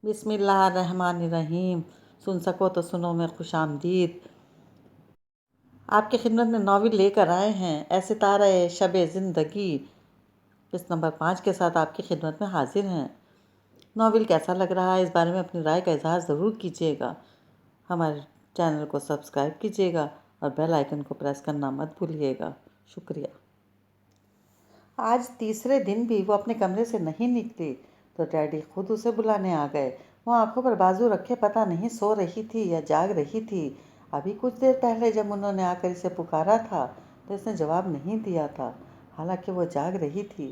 بسم اللہ الرحمن الرحیم۔ سن سکو تو سنو میں خوش آمدید۔ آپ کی خدمت میں ناول لے کر آئے ہیں اے ستارہ شب زندگی، اس نمبر 5 کے ساتھ آپ کی خدمت میں حاضر ہیں۔ ناول کیسا لگ رہا ہے اس بارے میں اپنی رائے کا اظہار ضرور کیجیے گا۔ ہمارے چینل کو سبسکرائب کیجیے گا اور بیل آئیکن کو پریس کرنا مت بھولیے گا۔ شکریہ۔ آج تیسرے دن بھی وہ اپنے کمرے سے نہیں نکلی تو ڈیڈی خود اسے بلانے آ گئے۔ وہ آنکھوں پر بازو رکھے پتہ نہیں سو رہی تھی یا جاگ رہی تھی۔ ابھی کچھ دیر پہلے جب انہوں نے آ کر اسے پکارا تھا تو اس نے جواب نہیں دیا تھا، حالانکہ وہ جاگ رہی تھی،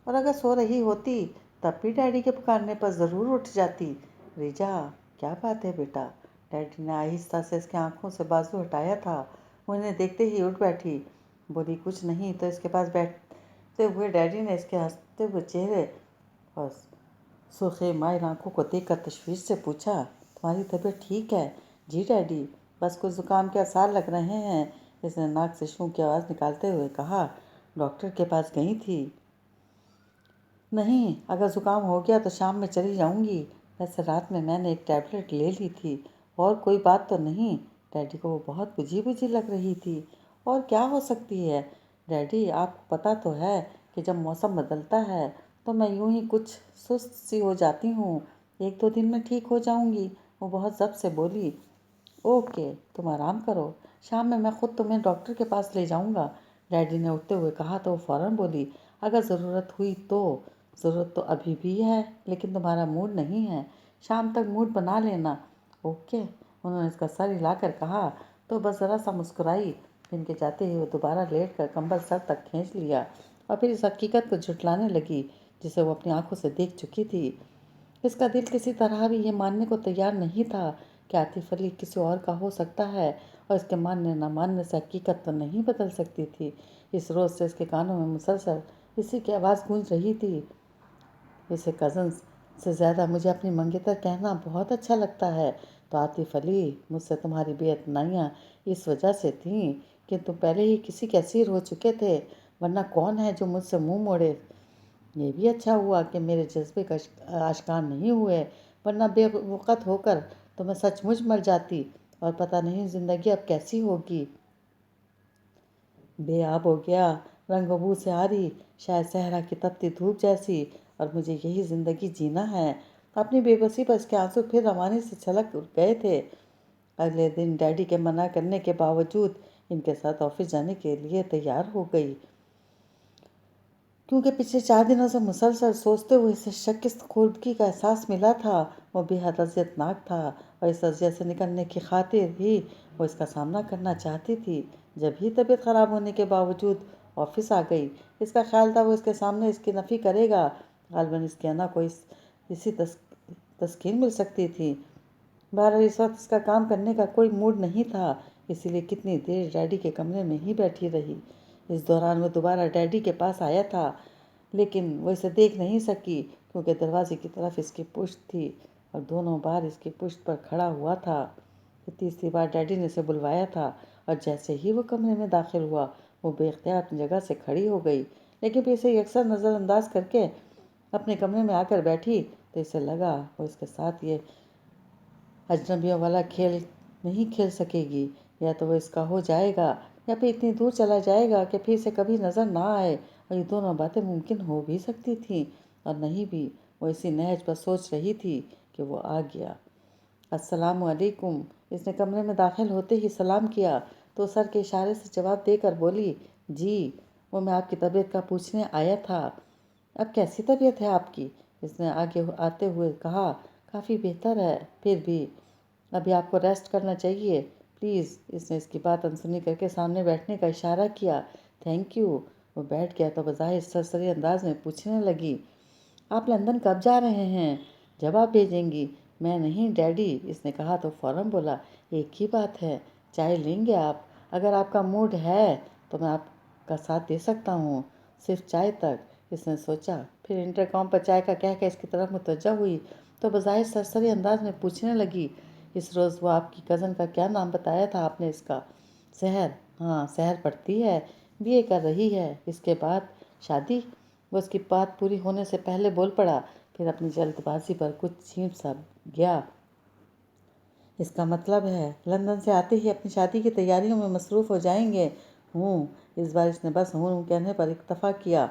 اور اگر سو رہی ہوتی تب بھی ڈیڈی کے پکارنے پر ضرور اٹھ جاتی۔ ریجا، کیا بات ہے بیٹا؟ ڈیڈی نے آہستہ سے اس کی آنکھوں سے بازو ہٹایا تھا۔ وہ انہیں دیکھتے ہی اٹھ بیٹھی۔ بولی کچھ نہیں تو اس کے پاس بیٹھتے ہوئے ڈیڈی نے اس کے ہنستے ہوئے چہرے اور سرخ مائل آنکھوں کو دیکھ کر تشویش سے پوچھا، تمہاری طبیعت ٹھیک ہے؟ جی ڈیڈی، بس کچھ زکام کے آثار لگ رہے ہیں، اس نے ناک سے شوں کی آواز نکالتے ہوئے کہا۔ ڈاکٹر کے پاس گئی تھی؟ نہیں، اگر زکام ہو گیا تو شام میں چلی جاؤں گی، ویسے رات میں نے ایک ٹیبلٹ لے لی تھی، اور کوئی بات تو نہیں؟ ڈیڈی کو وہ بہت بجھی بجھی لگ رہی تھی۔ اور کیا ہو سکتی ہے ڈیڈی؟ آپ کو پتہ تو ہے کہ جب موسم بدلتا ہے تو میں یوں ہی کچھ سست سی ہو جاتی ہوں، 1-2 دن میں ٹھیک ہو جاؤں گی، وہ بہت ضبط سے بولی۔ اوکے، تم آرام کرو، شام میں خود تمہیں ڈاکٹر کے پاس لے جاؤں گا، ڈیڈی نے اٹھتے ہوئے کہا تو وہ فوراً بولی، اگر ضرورت ہوئی تو۔ ضرورت تو ابھی بھی ہے، لیکن تمہارا موڈ نہیں ہے، شام تک موڈ بنا لینا۔ اوکے، انہوں نے اس کا سر ہلا کر کہا تو بس ذرا سا مسکرائی، پھر کے جاتے ہی وہ دوبارہ لیٹ کر کمبل سر تک کھینچ لیا اور پھر اس حقیقت کو جھٹلانے لگی جسے وہ اپنی آنکھوں سے دیکھ چکی تھی۔ اس کا دل کسی طرح بھی یہ ماننے کو تیار نہیں تھا کہ عاطف علی کسی اور کا ہو سکتا ہے، اور اس کے ماننے نہ ماننے سے حقیقت تو نہیں بدل سکتی تھی۔ اس روز سے اس کے کانوں میں مسلسل اسی کی آواز گونج رہی تھی، اسے کزنز سے زیادہ مجھے اپنی منگیتر کہنا بہت اچھا لگتا ہے۔ تو عاطف علی، مجھ سے تمہاری بے اعتنائیاں اس وجہ سے تھیں کہ تم پہلے ہی کسی کے اسیر ہو چکے تھے، ورنہ کون ہے جو مجھ سے منہ موڑے؟ یہ بھی اچھا ہوا کہ میرے جذبے کا آشکار نہیں ہوئے، ورنہ بے وقت ہو کر تو میں سچ مچ مر جاتی، اور پتہ نہیں زندگی اب کیسی ہوگی۔ بے آب ہو گیا، رنگ و بو سے آ رہی، شاید صحرا کی تپتی دھوپ جیسی، اور مجھے یہی زندگی جینا ہے۔ اپنی بے بسی پر اس کے آنسو پھر روانی سے چھلک گئے تھے۔ اگلے دن ڈیڈی کے منع کرنے کے باوجود ان کے ساتھ آفس جانے کے لیے تیار ہو گئی، کیونکہ پچھلے 4 دنوں سے مسلسل سوچتے ہوئے اسے شکست خوردگی کا احساس ملا تھا۔ وہ بے حد اذیت ناک تھا، اور اس اذیت سے نکلنے کی خاطر ہی وہ اس کا سامنا کرنا چاہتی تھی۔ جب ہی طبیعت خراب ہونے کے باوجود آفس آ گئی، اس کا خیال تھا وہ اس کے سامنے اس کی نفی کرے گا، غالباً اس کی انا کو اسی تسکین مل سکتی تھی۔ بہرحال اس وقت اس کا کام کرنے کا کوئی موڈ نہیں تھا، اسی لیے کتنی دیر ڈیڈی کے کمرے میں ہی بیٹھی رہی۔ اس دوران وہ دوبارہ ڈیڈی کے پاس آیا تھا، لیکن وہ اسے دیکھ نہیں سکی کیونکہ دروازے کی طرف اس کی پشت تھی اور دونوں بار اس کی پشت پر کھڑا ہوا تھا۔ تیسری بار ڈیڈی نے اسے بلوایا تھا، اور جیسے ہی وہ کمرے میں داخل ہوا وہ بے اختیار اپنی جگہ سے کھڑی ہو گئی، لیکن پھر اسے یکسر نظر انداز کر کے اپنے کمرے میں آ کر بیٹھی تو اسے لگا وہ اس کے ساتھ یہ اجنبیوں والا کھیل نہیں کھیل سکے گی، یا تو وہ اس کا ہو جائے گا یا پھر اتنی دور چلا جائے گا کہ پھر اسے کبھی نظر نہ آئے، اور یہ دونوں باتیں ممکن ہو بھی سکتی تھیں اور نہیں بھی۔ وہ اسی نہج پر سوچ رہی تھی کہ وہ آ گیا۔ السلام علیکم، اس نے کمرے میں داخل ہوتے ہی سلام کیا تو سر کے اشارے سے جواب دے کر بولی، جی، وہ میں آپ کی طبیعت کا پوچھنے آیا تھا۔ اب کیسی طبیعت ہے آپ کی؟ اس نے آگے آتے ہوئے کہا، کافی بہتر ہے، پھر بھی ابھی آپ کو ریسٹ کرنا چاہیے، پلیز۔ اس نے اس کی بات انسنی کر کے سامنے بیٹھنے کا اشارہ کیا۔ Thank you. وہ بیٹھ گیا تو بظاہر سرسری انداز میں پوچھنے لگی، آپ لندن کب جا رہے ہیں؟ جب آپ بھیجیں گی۔ میں نہیں ڈیڈی، اس نے کہا تو فوراً بولا، ایک ہی بات ہے، چائے لیں گے آپ؟ اگر آپ کا موڈ ہے تو میں آپ کا ساتھ دے سکتا ہوں، صرف چائے تک۔ اس نے سوچا، پھر انٹرکام پر چائے کا کہہ کے اس کی طرف متوجہ ہوئی تو بظاہر سرسری انداز میں پوچھنے لگی، اس روز وہ آپ کی کزن کا کیا نام بتایا تھا آپ نے اس کا؟ سحر؟ ہاں، سحر پڑھتی ہے، بی اے کر رہی ہے، اس کے بعد شادی؟ وہ اس کی بات پوری ہونے سے پہلے بول پڑا، پھر اپنی جلد بازی پر کچھ چھینپ سا گیا۔ اس کا مطلب ہے لندن سے آتے ہی اپنی شادی کی تیاریوں میں مصروف ہو جائیں گے؟ ہوں۔ اس بار اس نے بس ہوں کہنے پر اکتفا کیا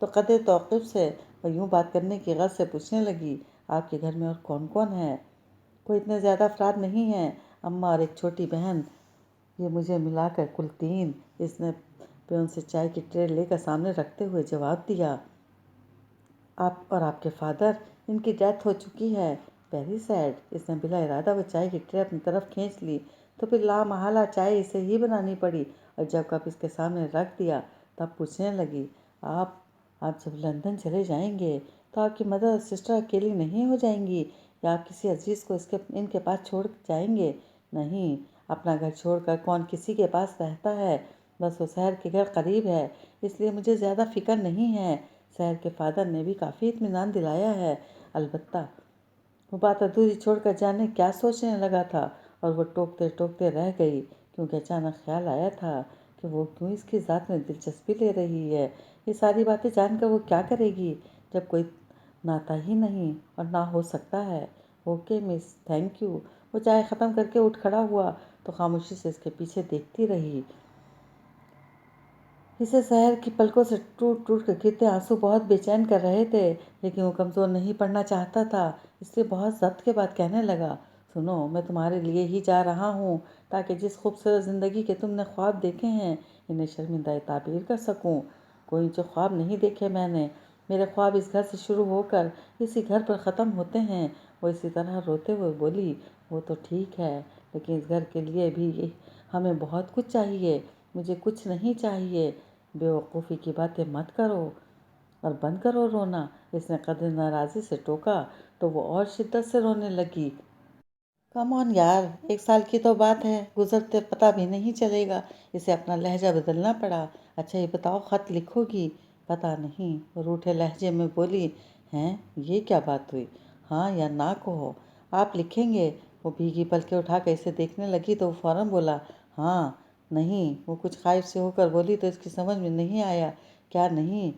تو قدرے توقف سے وہ یوں بات کرنے کی غرض سے پوچھنے لگی، آپ کے گھر میں اور کون کون ہے؟ کوئی اتنے زیادہ افراد نہیں ہیں، اماں اور ایک چھوٹی بہن، یہ مجھے ملا کر کل 3۔ اس نے پیون سے چائے کی ٹرے لے کر سامنے رکھتے ہوئے جواب دیا۔ آپ اور آپ کے فادر؟ ان کی ڈیتھ ہو چکی ہے۔ Very sad. اس نے بلا ارادہ وہ چائے کی ٹرے اپنی طرف کھینچ لی تو پھر لامحالہ چائے اسے ہی بنانی پڑی، اور جب کپ اس کے سامنے رکھ دیا تب پوچھنے لگی، آپ جب لندن چلے جائیں گے تو آپ کی مدر اور سسٹر اکیلی نہیں ہو جائیں گی، یا آپ کسی عزیز کو ان کے پاس چھوڑ جائیں گے؟ نہیں، اپنا گھر چھوڑ کر کون کسی کے پاس رہتا ہے؟ بس وہ شہر کے گھر قریب ہے، اس لیے مجھے زیادہ فکر نہیں ہے۔ شہر کے فادر نے بھی کافی اطمینان دلایا ہے۔ البتہ وہ بات ادھوری چھوڑ کر جانے کیا سوچنے لگا تھا، اور وہ ٹوکتے ٹوکتے رہ گئی کیونکہ اچانک خیال آیا تھا کہ وہ کیوں اس کی ذات میں دلچسپی لے رہی ہے۔ یہ ساری باتیں جان کر وہ کیا کرے گی جب کوئی ناتا ہی نہیں اور نہ ہو سکتا ہے؟ Okay miss, thank you. وہ چائے ختم کر کے اٹھ کھڑا ہوا تو خاموشی سے اس کے پیچھے دیکھتی رہی۔ اسے شہر کی پلکوں سے ٹوٹ ٹوٹ کر گرتے آنسو بہت بے چین کر رہے تھے، لیکن وہ کمزور نہیں پڑنا چاہتا تھا، اس لیے بہت ضبط کے بعد کہنے لگا، سنو، میں تمہارے لیے ہی جا رہا ہوں تاکہ جس خوبصورت زندگی کے تم نے خواب دیکھے ہیں انہیں شرمندہ تعبیر کر سکوں۔ کوئی جو خواب نہیں دیکھے میں نے، میرے خواب اس گھر سے شروع ہو کر اسی گھر پر ختم ہوتے ہیں۔ وہ اسی طرح روتے ہوئے بولی، وہ تو ٹھیک ہے، لیکن اس گھر کے لیے بھی ہمیں بہت کچھ چاہیے۔ مجھے کچھ نہیں چاہیے۔ بے وقوفی کی باتیں مت کرو اور بند کرو رونا۔ اس نے قدر ناراضی سے ٹوکا تو وہ اور شدت سے رونے لگی۔ کم آن یار، 1 سال کی تو بات ہے، گزرتے پتہ بھی نہیں چلے گا۔ اسے اپنا لہجہ بدلنا پڑا۔ اچھا یہ بتاؤ، خط لکھو گی؟ پتہ نہیں، وہ روٹھے لہجے میں بولی۔ ہیں، یہ کیا بات ہوئی؟ ہاں یا نہ کہو۔ آپ لکھیں گے؟ وہ بھیگی پلکیں اٹھا کر اسے دیکھنے لگی تو وہ فوراً بولا، ہاں۔ نہیں، وہ کچھ خائف سے ہو کر بولی تو اس کی سمجھ میں نہیں آیا۔ کیا نہیں؟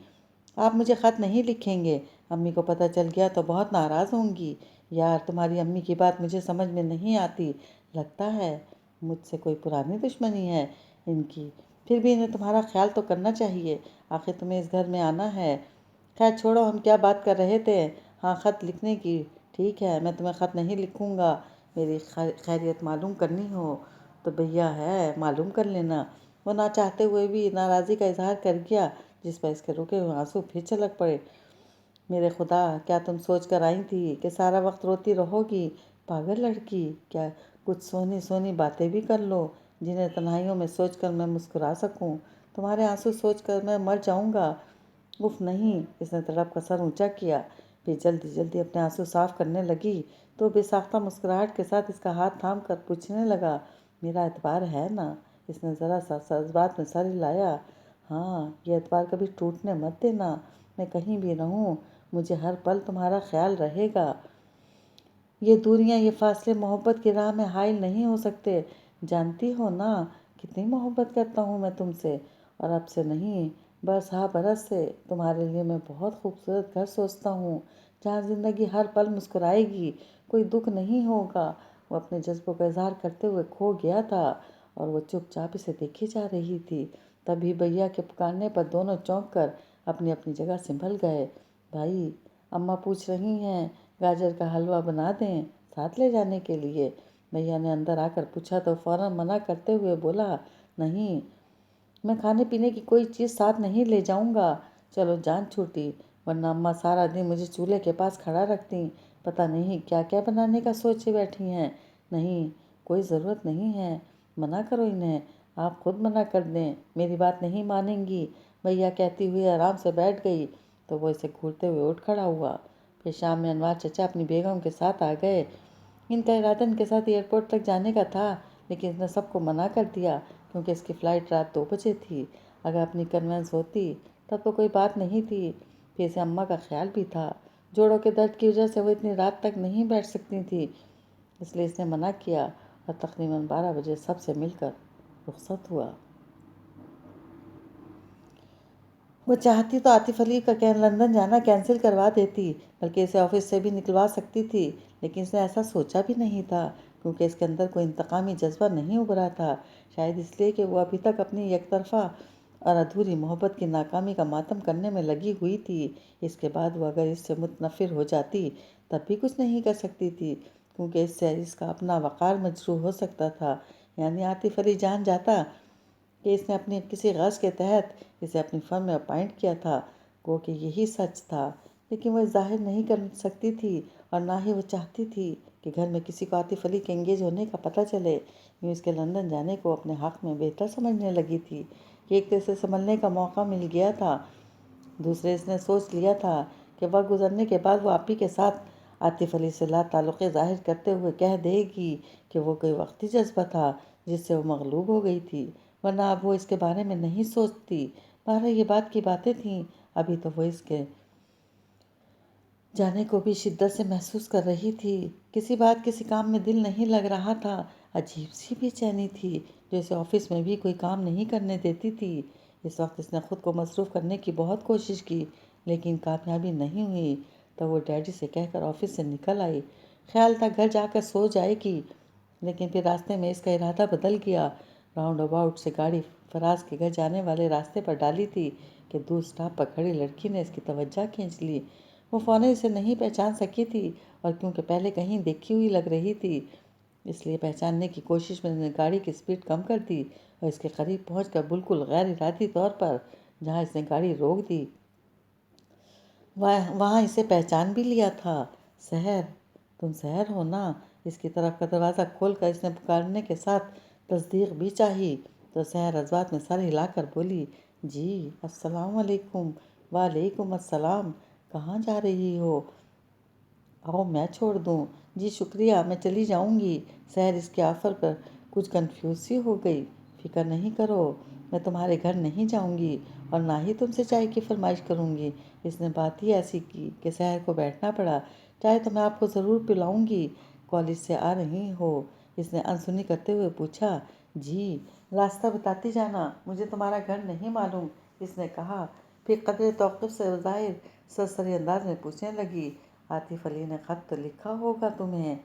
آپ مجھے خط نہیں لکھیں گے؟ امی کو پتہ چل گیا تو بہت ناراض ہوں گی۔ یار، تمہاری امی کی بات مجھے سمجھ میں نہیں آتی۔ لگتا ہے مجھ سے کوئی پرانی دشمنی ہے ان کی۔ پھر بھی انہیں تمہارا خیال تو کرنا چاہیے، آخر تمہیں اس گھر میں آنا ہے۔ خیر چھوڑو، ہم کیا بات کر رہے تھے؟ ہاں، خط لکھنے کی۔ ٹھیک ہے، میں تمہیں خط نہیں لکھوں گا۔ میری خیریت معلوم کرنی ہو تو بھیا ہے، معلوم کر لینا۔ وہ نہ چاہتے ہوئے بھی ناراضی کا اظہار کر گیا، جس پر اس کے رکے ہوئے آنسو پھر چھلک پڑے۔ میرے خدا، کیا تم سوچ کر آئی تھی کہ سارا وقت روتی رہو گی؟ پاگل لڑکی، کیا کچھ سونی سونی باتیں بھی کر لو جنہیں تنہائیوں میں سوچ کر میں مسکرا سکوں؟ تمہارے آنسو سوچ کر میں مر جاؤں گا۔ اف نہیں، اس نے تڑپ کر سر اونچا کیا، پھر جلدی جلدی اپنے آنسو صاف کرنے لگی تو بے ساختہ مسکراہٹ کے ساتھ اس کا ہاتھ تھام کر پوچھنے لگا، میرا اعتبار ہے نا؟ اس نے ذرا سا اس بات میں سر ہلایا۔ ہاں، یہ اعتبار کبھی ٹوٹنے مت دینا۔ میں کہیں بھی رہوں، مجھے ہر پل تمہارا خیال رہے گا۔ یہ دوریاں، یہ فاصلے محبت کی راہ میں حائل نہیں ہو سکتے۔ جانتی ہو نا کتنی محبت کرتا ہوں میں تم سے، اور اب سے نہیں، برس ہا برس سے تمہارے لیے میں بہت خوبصورت گھر سوچتا ہوں جہاں زندگی ہر پل مسکرائے گی، کوئی دکھ نہیں ہوگا۔ وہ اپنے جذبوں کا اظہار کرتے ہوئے کھو گیا تھا اور وہ چپ چاپ اسے دیکھی جا رہی تھی۔ تبھی بھیا کے پکارنے پر دونوں چونک کر اپنی اپنی جگہ سنبھل گئے۔ بھائی، اماں پوچھ رہی ہیں گاجر کا حلوہ بنا دیں ساتھ لے جانے کے لیے؟ بھیا نے اندر آ کر پوچھا تو فوراً منع کرتے ہوئے بولا، نہیں، میں کھانے پینے کی کوئی چیز ساتھ نہیں لے جاؤں گا۔ چلو جان چھوٹی، ورنہ اماں سارا دن مجھے چولہے کے پاس کھڑا رکھتیں، پتہ نہیں کیا کیا بنانے کا سوچے بیٹھی ہیں۔ نہیں، کوئی ضرورت نہیں ہے، منع کرو انہیں، آپ خود منع کر دیں، میری بات نہیں مانیں گی، بھیا کہتی ہوئی آرام سے بیٹھ گئی تو وہ اسے گھورتے ہوئے اٹھ کھڑا ہوا۔ پھر شام میں انوار چچا اپنی بیگم کے ساتھ آ گئے۔ ان کا ارادہ ان کے ساتھ ایئرپورٹ تک جانے کا تھا، لیکن اس نے سب کو منع کر دیا کیونکہ اس کی فلائٹ رات 2 بجے تھی۔ اگر اپنی کنوینس ہوتی تب تو کوئی بات نہیں تھی، پھر اسے اماں کا خیال بھی تھا، جوڑوں کے درد کی وجہ سے وہ اتنی رات تک نہیں بیٹھ سکتی تھی، اس لیے اس نے منع کیا اور تقریباً 12 بجے سب سے مل کر رخصت ہوا۔ وہ چاہتی تو عاطف علی کا لندن جانا کینسل کروا دیتی، بلکہ اسے آفس سے بھی نکلوا سکتی تھی، لیکن اس نے ایسا سوچا بھی نہیں تھا، کیونکہ اس کے اندر کوئی انتقامی جذبہ نہیں ابھرا تھا، شاید اس لیے کہ وہ ابھی تک اپنی یک طرفہ اور ادھوری محبت کی ناکامی کا ماتم کرنے میں لگی ہوئی تھی۔ اس کے بعد وہ اگر اس سے متنفر ہو جاتی تب بھی کچھ نہیں کر سکتی تھی، کیونکہ اس سے اس کا اپنا وقار مجروح ہو سکتا تھا، یعنی عاطف علی جان جاتا کہ اس نے اپنی کسی غرض کے تحت اسے اپنی فرم میں اپائنٹ کیا تھا، گو کہ یہی سچ تھا، لیکن وہ ظاہر نہیں کر سکتی تھی اور نہ ہی وہ چاہتی تھی کہ گھر میں کسی کو عاطف علی کے انگیج ہونے کا پتہ چلے۔ یوں اس کے لندن جانے کو اپنے حق میں بہتر سمجھنے لگی تھی کہ ایک طرح سے سنبھلنے کا موقع مل گیا تھا، دوسرے اس نے سوچ لیا تھا کہ وقت گزرنے کے بعد وہ آپی کے ساتھ عاطف علی سے لا تعلقی ظاہر کرتے ہوئے کہہ دے گی کہ وہ کوئی وقتی جذبہ تھا جس سے وہ مغلوب ہو گئی تھی، ورنہ اب وہ اس کے بارے میں نہیں سوچتی۔ بہرحال یہ بات کی باتیں تھیں، ابھی تو وہ اس کے جانے کو بھی شدت سے محسوس کر رہی تھی، کسی بات کسی کام میں دل نہیں لگ رہا تھا، عجیب سی بے چینی تھی جو اسے آفس میں بھی کوئی کام نہیں کرنے دیتی تھی۔ اس وقت اس نے خود کو مصروف کرنے کی بہت کوشش کی، لیکن کامیابی نہیں ہوئی، تو وہ ڈیڈی سے کہہ کر آفس سے نکل آئی، خیال تھا گھر جا کر سو جائے گی، لیکن پھر راستے میں اس کا ارادہ بدل گیا۔ راؤنڈ اباؤٹ سے گاڑی فراز کے گھر جانے والے راستے پر ڈالی تھی کہ دور اسٹاپ پر کھڑی لڑکی نے اس کی توجہ کھینچ لی۔ وہ فوراً اسے نہیں پہچان سکی تھی، اور کیونکہ پہلے کہیں دیکھی ہوئی لگ رہی تھی، اس لیے پہچاننے کی کوشش میں نے گاڑی کی سپیڈ کم کر دی اور اس کے قریب پہنچ کر بالکل غیر ارادی طور پر جہاں اس نے گاڑی روک دی وہاں اسے پہچان بھی لیا تھا۔ سحر، تم سحر ہو نا؟ اس کی طرف کا دروازہ کھول کر اس نے پکارنے کے ساتھ تصدیق بھی چاہی، تو سحر جذبات میں سر ہلا کر بولی، جی السلام علیکم۔ وعلیکم السلام، کہاں جا رہی ہو؟ آؤ میں چھوڑ دوں۔ جی شکریہ، میں چلی جاؤں گی۔ سحر اس کے آفر پر کچھ کنفیوز سی ہو گئی۔ فکر نہیں کرو، میں تمہارے گھر نہیں جاؤں گی اور نہ ہی تم سے چائے کی فرمائش کروں گی۔ اس نے بات ہی ایسی کی کہ سحر کو بیٹھنا پڑا۔ چائے تو میں آپ کو ضرور پلاؤں گی۔ کالج سے آ رہی ہو؟ اس نے انسنی کرتے ہوئے پوچھا۔ جی، راستہ بتاتی جانا، مجھے تمہارا گھر نہیں معلوم، اس نے کہا، پھر قدرے توقف سے ظاہر سرسری انداز میں پوچھنے لگی، عاطف علی نے خط تو لکھا ہوگا تمہیں؟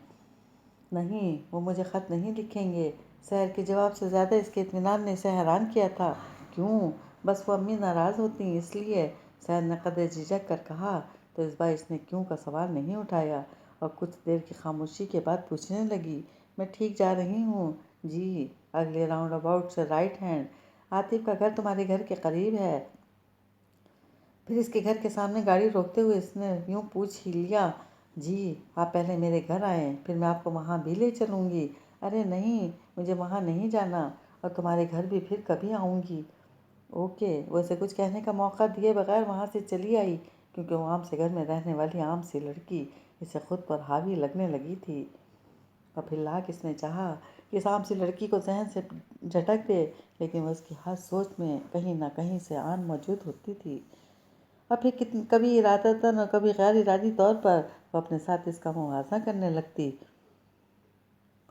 نہیں، وہ مجھے خط نہیں لکھیں گے۔ سحر کے جواب سے زیادہ اس کے اطمینان نے اسے حیران کیا تھا۔ کیوں؟ بس وہ امی ناراض ہوتی ہیں اس لیے، سحر نے قدرے جھجک کر کہا، تو اس بار اس نے کیوں کا سوال نہیں اٹھایا اور کچھ دیر کی خاموشی کے بعد پوچھنے لگی، میں ٹھیک جا رہی ہوں؟ جی، اگلے راؤنڈ اباؤٹ سے رائٹ ہینڈ۔ عاطف کا گھر تمہارے گھر کے قریب ہے۔ پھر اس کے گھر کے سامنے گاڑی روکتے ہوئے اس نے یوں پوچھ ہی لیا، جی آپ پہلے میرے گھر آئیں، پھر میں آپ کو وہاں بھی لے چلوں گی۔ ارے نہیں، مجھے وہاں نہیں جانا، اور تمہارے گھر بھی پھر کبھی آؤں گی۔ اوکے۔ وہ اسے کچھ کہنے کا موقع دیے بغیر وہاں سے چلی آئی، کیونکہ وہ عام سے گھر میں رہنے والی عام سی لڑکی اسے خود پر حاوی لگنے لگی تھی، اور پھر لاکھ اس نے چاہا کہ اس عام سی لڑکی کو ذہن سے جھٹک دے، لیکن وہ اس کی ہر سوچ میں کہیں نہ کہیں سے آن موجود ہوتی تھی، اور پھر کبھی ارادتاً اور کبھی غیر ارادی طور پر وہ اپنے ساتھ اس کا موازنہ کرنے لگتی،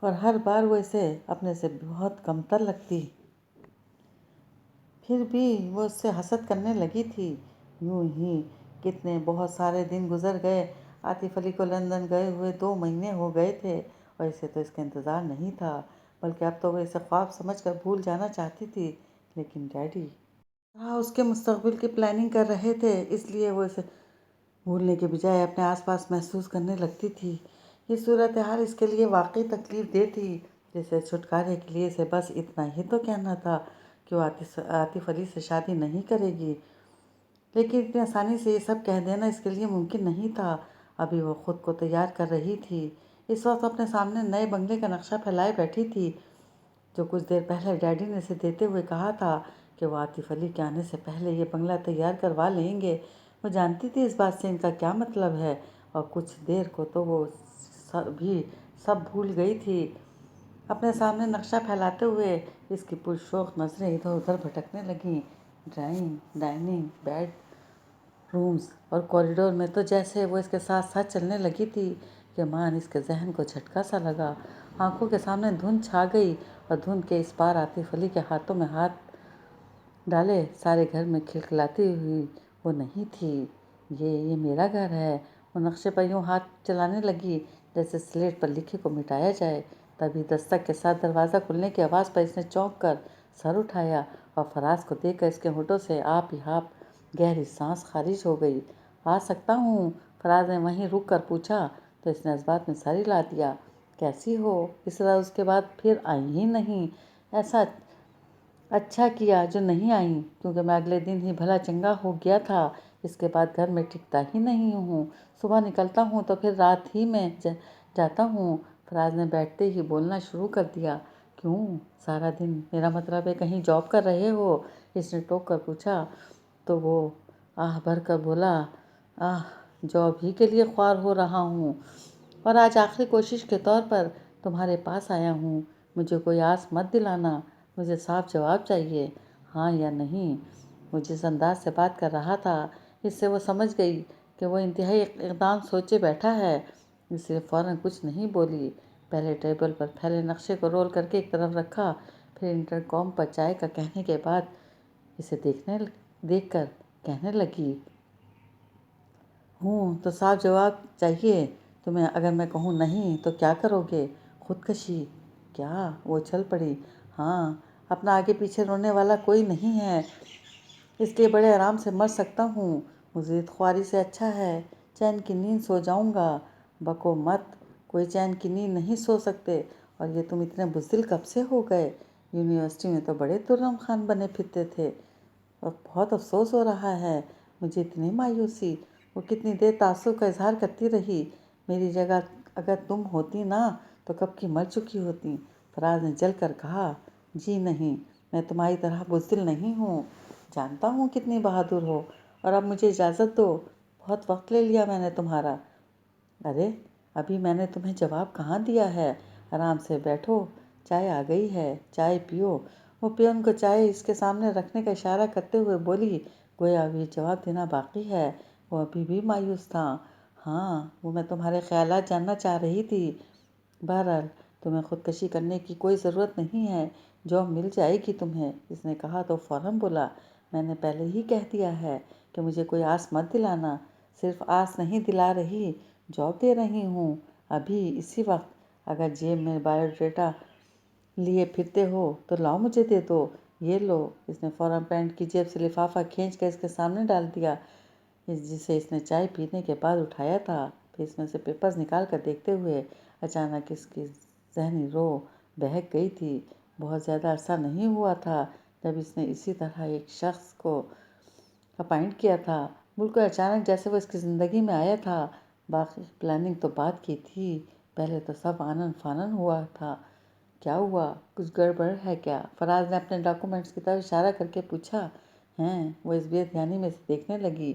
اور ہر بار وہ اسے اپنے سے بہت کمتر لگتی۔ پھر بھی وہ اس سے حسد کرنے لگی تھی۔ یوں ہی کتنے بہت سارے دن گزر گئے۔ عاطف علی کو لندن گئے ہوئے 2 مہینے ہو گئے تھے، اور اسے تو اس کا انتظار نہیں تھا، بلکہ اب تو وہ اسے خواب سمجھ کر بھول جانا چاہتی تھی، لیکن ڈیڈی اس کے مستقبل کی پلاننگ کر رہے تھے، اس لیے وہ اسے بھولنے کے بجائے اپنے آس پاس محسوس کرنے لگتی تھی۔ یہ صورتحال اس کے لیے واقعی تکلیف دہ تھی، جیسے چھٹکارے کے لیے اسے بس اتنا ہی تو کہنا تھا کہ وہ عاطف علی سے شادی نہیں کرے گی، لیکن اتنی آسانی سے یہ سب کہہ دینا اس کے لیے ممکن نہیں تھا۔ ابھی وہ خود کو تیار کر رہی تھی، اس وقت اپنے سامنے نئے بنگلے کا نقشہ پھیلائے بیٹھی تھی، جو کچھ دیر پہلے ڈیڈی نے اسے دیتے ہوئے کہا تھا کہ وہ عاطف علی کے آنے سے پہلے یہ بنگلہ تیار کروا لیں گے۔ وہ جانتی تھی اس بات سے ان کا کیا مطلب ہے، اور کچھ دیر کو تو وہ بھی سب بھول گئی تھی۔ اپنے سامنے نقشہ پھیلاتے ہوئے اس کی پرشوق نظریں ادھر ادھر بھٹکنے لگیں، ڈرائنگ، ڈائننگ، بیڈ رومز اور کوریڈور میں، تو جیسے وہ اس کے ساتھ ساتھ چلنے لگی تھی کہ مان اس کے ذہن کو جھٹکا سا لگا۔ آنکھوں کے سامنے دھند چھا گئی، اور دھند کے اس پار عاطف علی کے ہاتھوں میں ہاتھ ڈالے سارے گھر میں کھلکھلاتی ہوئی وہ نہیں تھی۔ یہ میرا گھر ہے۔ وہ نقشے پر یوں ہاتھ چلانے لگی جیسے سلیٹ پر لکھے کو مٹایا جائے۔ تبھی دستک کے ساتھ دروازہ کھلنے کی آواز پر اس نے چونک کر سر اٹھایا اور فراز کو دیکھ کر اس کے ہونٹوں سے آپ ہی آپ گہری سانس خارج ہو گئی۔ آ سکتا ہوں؟ فراز نے وہیں رک کر پوچھا تو اس نے اس بات میں سر ہلا دیا۔ کیسی ہو؟ اس طرح اس کے بعد پھر آئی ہی نہیں۔ ایسا اچھا کیا جو نہیں آئیں، کیونکہ میں اگلے دن ہی بھلا چنگا ہو گیا تھا۔ اس کے بعد گھر میں ٹکتا ہی نہیں ہوں۔ صبح نکلتا ہوں تو پھر رات ہی میں جاتا ہوں۔ فراز نے بیٹھتے ہی بولنا شروع کر دیا۔ کیوں سارا دن؟ میرا مطلب ہے کہیں جاب کر رہے ہو؟ اس نے ٹوک کر پوچھا تو وہ آہ بھر کر بولا، جاب ہی کے لیے خوار ہو رہا ہوں اور آج آخری کوشش کے طور پر تمہارے پاس آیا ہوں۔ مجھے کوئی آس مت دلانا، مجھے صاف جواب چاہیے، ہاں یا نہیں۔ وہ جس انداز سے بات کر رہا تھا اس سے وہ سمجھ گئی کہ وہ انتہائی اقدام سوچے بیٹھا ہے، اس لیے فوراً کچھ نہیں بولی۔ پہلے ٹیبل پر پھیلے نقشے کو رول کر کے ایک طرف رکھا، پھر انٹر کام پر چائے کا کہنے کے بعد اسے دیکھ کر کہنے لگی، ہوں تو صاف جواب چاہیے تمہیں۔ اگر میں کہوں نہیں تو کیا کرو گے؟ خودکشی؟ کیا؟ وہ اچھل پڑی۔ ہاں، اپنا آگے پیچھے رونے والا کوئی نہیں ہے، اس لیے بڑے آرام سے مر سکتا ہوں۔ مزید خواری سے اچھا ہے چین کی نیند سو جاؤں گا۔ بکو مت، کوئی چین کی نیند نہیں سو سکتے۔ اور یہ تم اتنے بزدل کب سے ہو گئے؟ یونیورسٹی میں تو بڑے ترم خان بنے پھرتے تھے۔ اور بہت افسوس ہو رہا ہے مجھے، اتنی مایوسی۔ وہ کتنی دیر تعصب کا اظہار کرتی رہی۔ میری جگہ اگر تم ہوتی نا تو کب کی مر چکی ہوتی۔ فراز نے جل کر کہا، جی نہیں، میں تمہاری طرح بزدل نہیں ہوں۔ جانتا ہوں کتنی بہادر ہو، اور اب مجھے اجازت دو، بہت وقت لے لیا میں نے تمہارا۔ ارے ابھی میں نے تمہیں جواب کہاں دیا ہے؟ آرام سے بیٹھو، چائے آ گئی ہے، چائے پیو۔ وہ پیون کو چائے اس کے سامنے رکھنے کا اشارہ کرتے ہوئے بولی، گویا ابھی جواب دینا باقی ہے۔ وہ ابھی بھی مایوس تھا۔ ہاں، وہ میں تمہارے خیالات جاننا چاہ رہی تھی۔ بہرحال تمہیں خودکشی کرنے کی کوئی ضرورت نہیں ہے، جاب مل جائے گی تمہیں۔ اس نے کہا تو فوراً بولا، میں نے پہلے ہی کہہ دیا ہے کہ مجھے کوئی آس مت دلانا۔ صرف آس نہیں دلا رہی، جاب دے رہی ہوں، ابھی اسی وقت۔ اگر جیب میں بایو ڈیٹا لیے پھرتے ہو تو لاؤ مجھے دے دو۔ یہ لو۔ اس نے فوراً پینٹ کی جیب سے لفافہ کھینچ کر اس کے سامنے ڈال دیا، جسے اس نے چائے پینے کے بعد اٹھایا تھا۔ پھر اس میں سے پیپرز نکال کر دیکھتے ہوئے اچانک اس کی ذہنی رو بہک گئی تھی۔ بہت زیادہ عرصہ نہیں ہوا تھا جب اس نے اسی طرح ایک شخص کو اپائنٹ کیا تھا، بالکل اچانک جیسے وہ اس کی زندگی میں آیا تھا۔ باقی پلاننگ تو بعد کی تھی، پہلے تو سب آنن فانن ہوا تھا۔ کیا ہوا؟ کچھ گڑبڑ ہے کیا؟ فراز نے اپنے ڈاکومنٹس کی طرف اشارہ کر کے پوچھا۔ ہیں؟ وہ اس بے دھیانی میں سے دیکھنے لگی۔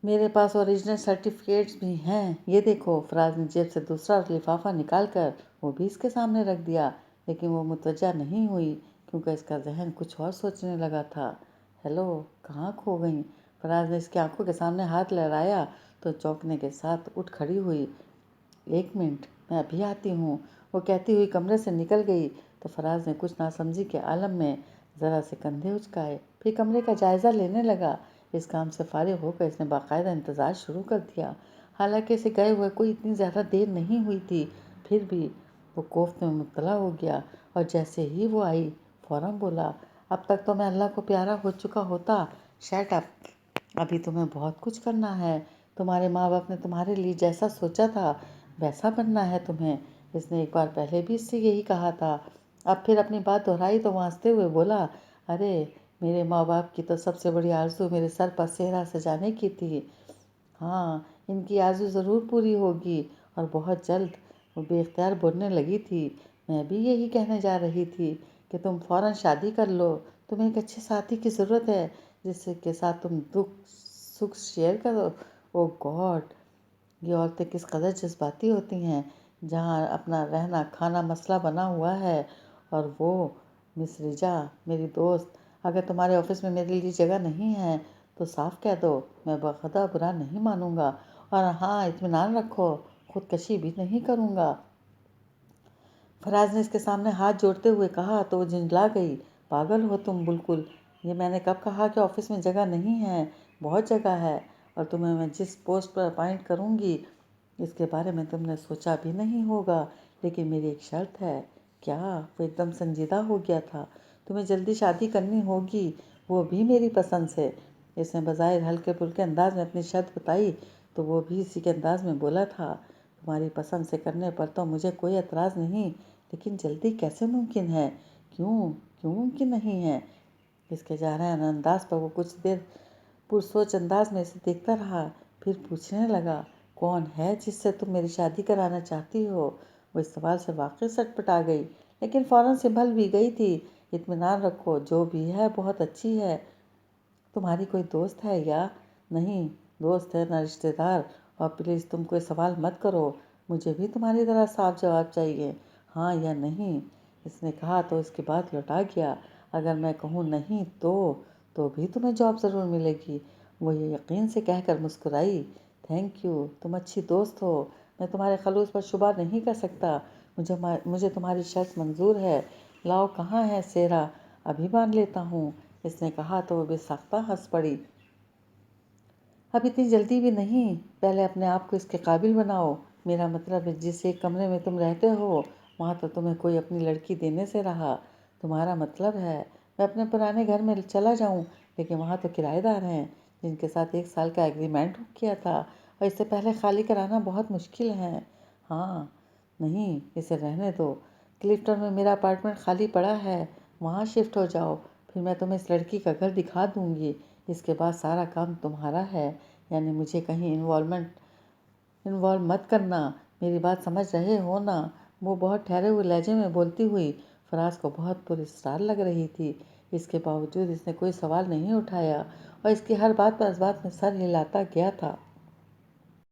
میرے پاس اوریجنل سرٹیفکیٹس بھی ہیں، یہ دیکھو۔ فراز نے جیب سے دوسرا لفافہ نکال کر وہ بھی اس کے سامنے رکھ دیا، لیکن وہ متوجہ نہیں ہوئی کیونکہ اس کا ذہن کچھ اور سوچنے لگا تھا۔ ہیلو، کہاں کھو گئیں؟ فراز نے اس کی آنکھوں کے سامنے ہاتھ لہرایا تو چونکنے کے ساتھ اٹھ کھڑی ہوئی۔ ایک منٹ، میں ابھی آتی ہوں، وہ کہتی ہوئی کمرے سے نکل گئی تو فراز نے کچھ ناسمجھی کے عالم میں ذرا سے کندھے اچکائے، پھر کمرے کا جائزہ لینے لگا۔ اس کام سے فارغ ہو کر اس نے باقاعدہ انتظار شروع کر دیا۔ حالانکہ اسے گئے ہوئے کوئی اتنی زیادہ دیر نہیں ہوئی تھی، پھر بھی وہ کوفت میں مبتلا ہو گیا، اور جیسے ہی وہ آئی فوراً بولا، اب تک تو میں اللہ کو پیارا ہو چکا ہوتا۔ شٹ اپ، ابھی تمہیں بہت کچھ کرنا ہے۔ تمہارے ماں باپ نے تمہارے لیے جیسا سوچا تھا ویسا بننا ہے تمہیں۔ اس نے ایک بار پہلے بھی اس سے یہی کہا تھا۔ اب پھر اپنی بات دہرائی تو وہ ہنستے ہوئے بولا، ارے میرے ماں باپ کی تو سب سے بڑی آرزو میرے سر پر صحرا سجانے کی تھی۔ ہاں، ان کی آرزو ضرور پوری ہوگی، اور بہت جلد۔ وہ بے اختیار بولنے لگی تھی، میں بھی یہی کہنے جا رہی تھی کہ تم فوراً شادی کر لو۔ تمہیں ایک اچھے ساتھی کی ضرورت ہے جس کے ساتھ تم دکھ سکھ شیئر کرو۔ او گاڈ، یہ عورتیں کس قدر جذباتی ہوتی ہیں۔ جہاں اپنا رہنا کھانا مسئلہ بنا ہوا ہے، اور وہ مس رجا میری دوست، اگر تمہارے آفس میں میرے لیے جگہ نہیں ہے تو صاف کہہ دو، میں بخدا برا نہیں مانوں گا، اور ہاں اطمینان رکھو، خودکشی بھی نہیں کروں گا۔ فراز نے اس کے سامنے ہاتھ جوڑتے ہوئے کہا تو وہ جھنجلا گئی۔ پاگل ہو تم بالکل. یہ میں نے کب کہا کہ آفس میں جگہ نہیں ہے؟ بہت جگہ ہے، اور تمہیں میں جس پوسٹ پر اپائنٹ کروں گی اس کے بارے میں تم نے سوچا بھی نہیں ہوگا. لیکن میری ایک شرط ہے. کیا؟ وہ ایک دم سنجیدہ ہو گیا تھا. تمہیں جلدی شادی کرنی ہوگی، وہ بھی میری پسند سے. اس نے بظاہر ہلکے پھلکے انداز میں اپنی شرط بتائی تو وہ بھی اسی کے انداز میں بولا تھا. تمہاری پسند سے کرنے پر تو مجھے کوئی اعتراض نہیں، لیکن جلدی کیسے ممکن ہے؟ کیوں ممکن نہیں ہے؟ اس کے جارحانہ انداز پر وہ کچھ دیر پرسوچ انداز میں اسے دیکھتا رہا، پھر پوچھنے لگا، کون ہے جس سے تم میری شادی کرانا چاہتی ہو؟ وہ اس سوال سے واقعی سٹ پٹا گئی، لیکن فوراً سنبھل بھی گئی تھی. اطمینان رکھو، جو بھی ہے بہت اچھی ہے. تمہاری کوئی دوست ہے یا؟ نہیں، دوست ہے نہ رشتہ دار. اور پلیز تم کوئی سوال مت کرو، مجھے بھی تمہاری طرح صاف جواب چاہیے، ہاں یا نہیں. اس نے کہا تو اس کی بات لوٹا گیا. اگر میں کہوں نہیں تو بھی تمہیں جاب ضرور ملے گی. وہ یہ یقین سے کہہ کر مسکرائی. تھینک یو، تم اچھی دوست ہو. میں تمہارے خلوص پر شبہ نہیں کر سکتا. مجھے تمہاری شرط منظور ہے. لاؤ کہاں ہے سیرا؟ ابھی باندھ لیتا ہوں. اس نے کہا تو وہ بے ساختہ ہنس پڑی. اب اتنی جلدی بھی نہیں، پہلے اپنے آپ کو اس کے قابل بناؤ. میرا مطلب ہے جس ایک کمرے میں تم رہتے ہو وہاں تو تمہیں کوئی اپنی لڑکی دینے سے رہا. تمہارا مطلب ہے میں اپنے پرانے گھر میں چلا جاؤں، لیکن وہاں تو کرایہ دار ہیں جن کے ساتھ 1 سال کا ایگریمنٹ کیا تھا، اور اس سے پہلے خالی کرانا بہت مشکل ہے. ہاں، نہیں، اسے رہنے دو. کلفٹن میں میرا اپارٹمنٹ خالی پڑا ہے، وہاں شفٹ ہو جاؤ. پھر میں تمہیں اس لڑکی کا گھر دکھا دوں گی. اس کے بعد سارا کام تمہارا ہے، یعنی مجھے کہیں انوالو مت کرنا. میری بات سمجھ رہے ہو نا؟ وہ بہت ٹھہرے ہوئے لہجے میں بولتی ہوئی فراز کو بہت پراسرار لگ رہی تھی. اس کے باوجود اس نے کوئی سوال نہیں اٹھایا اور اس کی ہر بات پر اس بات میں سر ہلاتا گیا تھا.